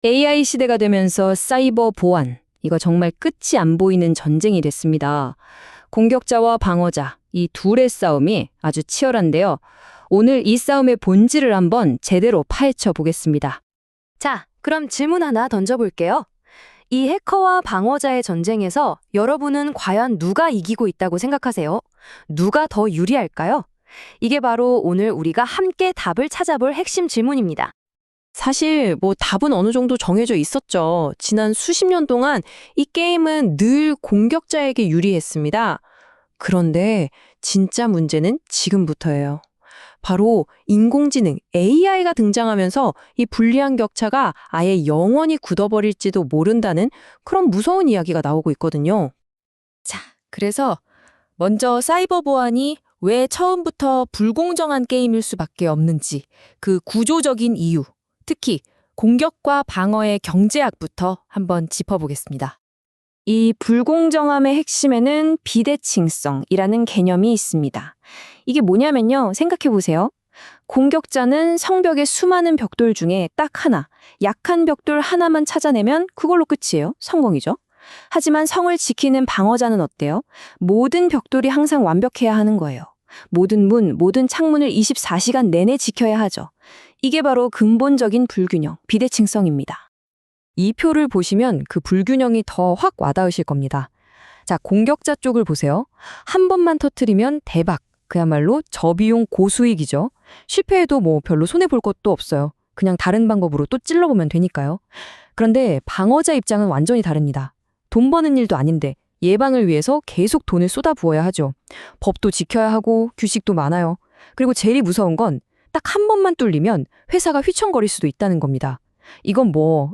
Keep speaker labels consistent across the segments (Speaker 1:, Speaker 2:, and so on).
Speaker 1: AI 시대가 되면서 사이버 보안, 이거 정말 끝이 안 보이는 전쟁이 됐습니다. 공격자와 방어자, 이 둘의 싸움이 아주 치열한데요. 오늘 이 싸움의 본질을 한번 제대로 파헤쳐 보겠습니다.
Speaker 2: 자, 그럼 질문 하나 던져볼게요. 이 해커와 방어자의 전쟁에서 여러분은 과연 누가 이기고 있다고 생각하세요? 누가 더 유리할까요? 이게 바로 오늘 우리가 함께 답을 찾아볼 핵심 질문입니다.
Speaker 3: 사실 답은 어느 정도 정해져 있었죠. 지난 수십 년 동안 이 게임은 늘 공격자에게 유리했습니다. 그런데 진짜 문제는 지금부터예요. 바로 인공지능 AI가 등장하면서 이 불리한 격차가 아예 영원히 굳어버릴지도 모른다는 그런 무서운 이야기가 나오고 있거든요.
Speaker 4: 자, 그래서 먼저 사이버 보안이 왜 처음부터 불공정한 게임일 수밖에 없는지 그 구조적인 이유, 특히 공격과 방어의 경제학부터 한번 짚어보겠습니다.
Speaker 1: 이 불공정함의 핵심에는 비대칭성이라는 개념이 있습니다. 이게 뭐냐면요. 생각해 보세요. 공격자는 성벽의 수많은 벽돌 중에 딱 하나, 약한 벽돌 하나만 찾아내면 그걸로 끝이에요. 성공이죠. 하지만 성을 지키는 방어자는 어때요? 모든 벽돌이 항상 완벽해야 하는 거예요. 모든 문, 모든 창문을 24시간 내내 지켜야 하죠. 이게 바로 근본적인 불균형, 비대칭성입니다. 이 표를 보시면 그 불균형이 더 확 와닿으실 겁니다. 자, 공격자 쪽을 보세요. 한 번만 터트리면 대박. 그야말로 저비용 고수익이죠. 실패해도 별로 손해볼 것도 없어요. 그냥 다른 방법으로 또 찔러보면 되니까요. 그런데 방어자 입장은 완전히 다릅니다. 돈 버는 일도 아닌데 예방을 위해서 계속 돈을 쏟아부어야 하죠. 법도 지켜야 하고 규칙도 많아요. 그리고 제일 무서운 건 딱 한 번만 뚫리면 회사가 휘청거릴 수도 있다는 겁니다. 이건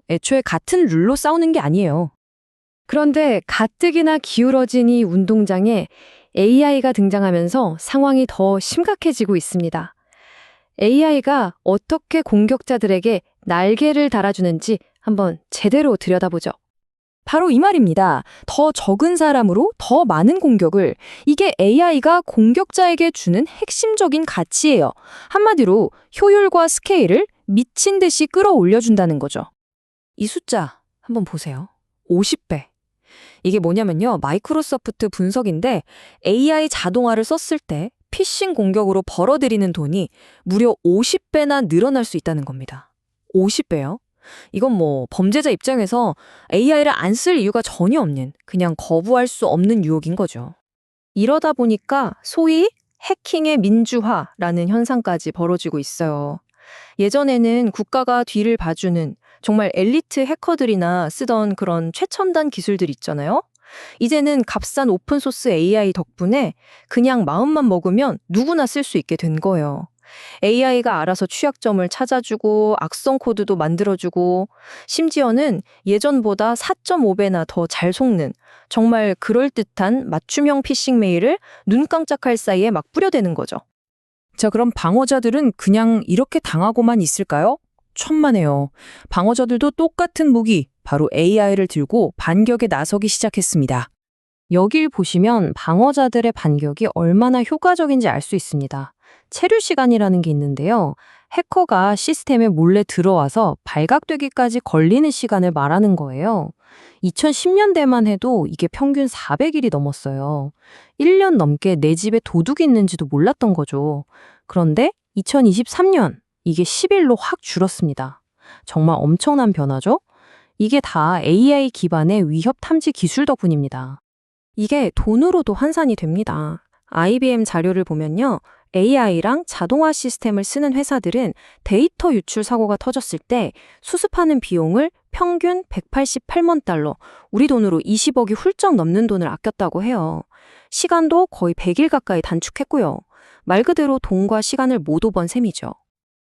Speaker 1: 애초에 같은 룰로 싸우는 게 아니에요. 그런데 가뜩이나 기울어진 이 운동장에 AI가 등장하면서 상황이 더 심각해지고 있습니다. AI가 어떻게 공격자들에게 날개를 달아주는지 한번 제대로 들여다보죠. 바로 이 말입니다. 더 적은 사람으로 더 많은 공격을, 이게 AI가 공격자에게 주는 핵심적인 가치예요. 한마디로 효율과 스케일을 미친 듯이 끌어올려준다는 거죠. 이 숫자 한번 보세요. 50배. 이게 뭐냐면요. 마이크로소프트 분석인데 AI 자동화를 썼을 때 피싱 공격으로 벌어들이는 돈이 무려 50배나 늘어날 수 있다는 겁니다. 50배요? 이건 범죄자 입장에서 AI를 안 쓸 이유가 전혀 없는, 그냥 거부할 수 없는 유혹인 거죠. 이러다 보니까 소위 해킹의 민주화라는 현상까지 벌어지고 있어요. 예전에는 국가가 뒤를 봐주는 정말 엘리트 해커들이나 쓰던 그런 최첨단 기술들 있잖아요. 이제는 값싼 오픈소스 AI 덕분에 그냥 마음만 먹으면 누구나 쓸 수 있게 된 거예요. AI가 알아서 취약점을 찾아주고 악성 코드도 만들어주고 심지어는 예전보다 4.5배나 더 잘 속는 정말 그럴듯한 맞춤형 피싱 메일을 눈 깜짝할 사이에 막 뿌려대는 거죠.
Speaker 3: 자, 그럼 방어자들은 그냥 이렇게 당하고만 있을까요? 천만에요. 방어자들도 똑같은 무기, 바로 AI를 들고 반격에 나서기 시작했습니다.
Speaker 1: 여길 보시면 방어자들의 반격이 얼마나 효과적인지 알 수 있습니다. 체류 시간이라는 게 있는데요. 해커가 시스템에 몰래 들어와서 발각되기까지 걸리는 시간을 말하는 거예요. 2010년대만 해도 이게 평균 400일이 넘었어요. 1년 넘게 내 집에 도둑이 있는지도 몰랐던 거죠. 그런데 2023년 이게 10일로 확 줄었습니다. 정말 엄청난 변화죠? 이게 다 AI 기반의 위협 탐지 기술 덕분입니다. 이게 돈으로도 환산이 됩니다. IBM 자료를 보면요. AI랑 자동화 시스템을 쓰는 회사들은 데이터 유출 사고가 터졌을 때 수습하는 비용을 평균 188만 달러, 우리 돈으로 20억이 훌쩍 넘는 돈을 아꼈다고 해요. 시간도 거의 100일 가까이 단축했고요. 말 그대로 돈과 시간을 모두 번 셈이죠.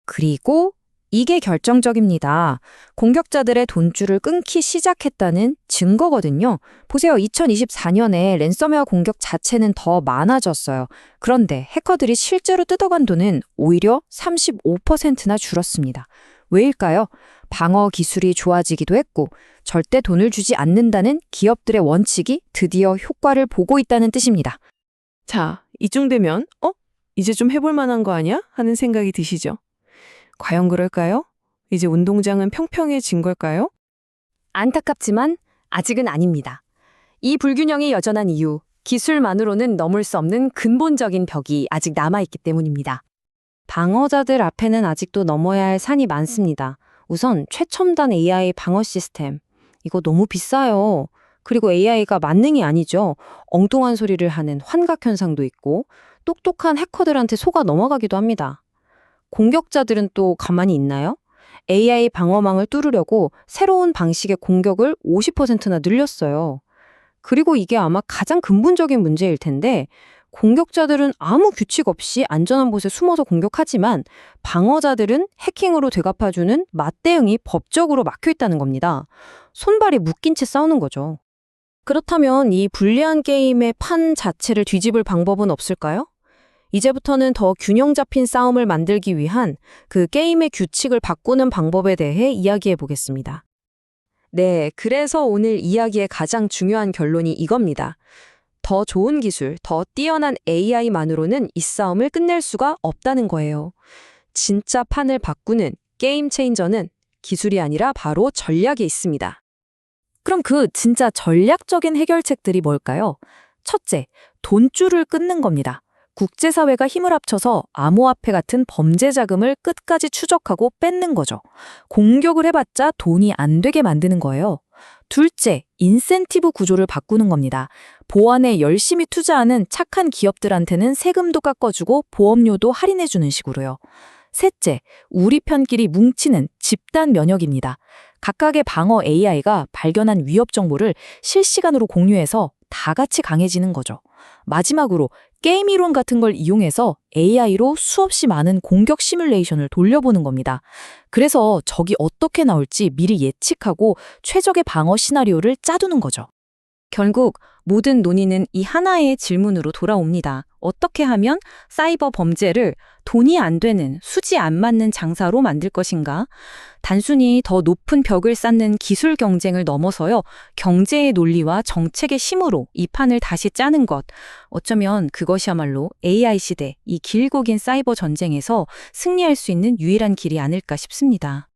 Speaker 1: 그리고 이게 결정적입니다. 공격자들의 돈줄을 끊기 시작했다는 증거거든요. 보세요. 2024년에 랜섬웨어 공격 자체는 더 많아졌어요. 그런데 해커들이 실제로 뜯어간 돈은 오히려 35%나 줄었습니다. 왜일까요? 방어 기술이 좋아지기도 했고 절대 돈을 주지 않는다는 기업들의 원칙이 드디어 효과를 보고 있다는 뜻입니다.
Speaker 3: 자, 이쯤 되면 이제 좀 해볼 만한 거 아니야? 하는 생각이 드시죠? 과연 그럴까요? 이제 운동장은 평평해진 걸까요?
Speaker 1: 안타깝지만 아직은 아닙니다. 이 불균형이 여전한 이유, 기술만으로는 넘을 수 없는 근본적인 벽이 아직 남아있기 때문입니다. 방어자들 앞에는 아직도 넘어야 할 산이 많습니다. 우선 최첨단 AI 방어 시스템. 이거 너무 비싸요. 그리고 AI가 만능이 아니죠. 엉뚱한 소리를 하는 환각 현상도 있고 똑똑한 해커들한테 속아 넘어가기도 합니다. 공격자들은 또 가만히 있나요? AI 방어망을 뚫으려고 새로운 방식의 공격을 50%나 늘렸어요. 그리고 이게 아마 가장 근본적인 문제일 텐데 공격자들은 아무 규칙 없이 안전한 곳에 숨어서 공격하지만 방어자들은 해킹으로 되갚아주는 맞대응이 법적으로 막혀 있다는 겁니다. 손발이 묶인 채 싸우는 거죠. 그렇다면 이 불리한 게임의 판 자체를 뒤집을 방법은 없을까요? 이제부터는 더 균형 잡힌 싸움을 만들기 위한 그 게임의 규칙을 바꾸는 방법에 대해 이야기해 보겠습니다. 네, 그래서 오늘 이야기의 가장 중요한 결론이 이겁니다. 더 좋은 기술, 더 뛰어난 AI만으로는 이 싸움을 끝낼 수가 없다는 거예요. 진짜 판을 바꾸는 게임 체인저는 기술이 아니라 바로 전략에 있습니다.
Speaker 4: 그럼 그 진짜 전략적인 해결책들이 뭘까요? 첫째, 돈줄을 끊는 겁니다. 국제사회가 힘을 합쳐서 암호화폐 같은 범죄 자금을 끝까지 추적하고 뺏는 거죠. 공격을 해봤자 돈이 안 되게 만드는 거예요. 둘째, 인센티브 구조를 바꾸는 겁니다. 보안에 열심히 투자하는 착한 기업들한테는 세금도 깎아주고 보험료도 할인해주는 식으로요. 셋째, 우리 편끼리 뭉치는 집단 면역입니다. 각각의 방어 AI가 발견한 위협 정보를 실시간으로 공유해서 다 같이 강해지는 거죠. 마지막으로 게임 이론 같은 걸 이용해서 AI로 수없이 많은 공격 시뮬레이션을 돌려보는 겁니다. 그래서 적이 어떻게 나올지 미리 예측하고 최적의 방어 시나리오를 짜두는 거죠. 결국 모든 논의는 이 하나의 질문으로 돌아옵니다. 어떻게 하면 사이버 범죄를 돈이 안 되는, 수지 안 맞는 장사로 만들 것인가? 단순히 더 높은 벽을 쌓는 기술 경쟁을 넘어서요, 경제의 논리와 정책의 힘으로 이 판을 다시 짜는 것. 어쩌면 그것이야말로 AI 시대, 이 길고 긴 사이버 전쟁에서 승리할 수 있는 유일한 길이 아닐까 싶습니다.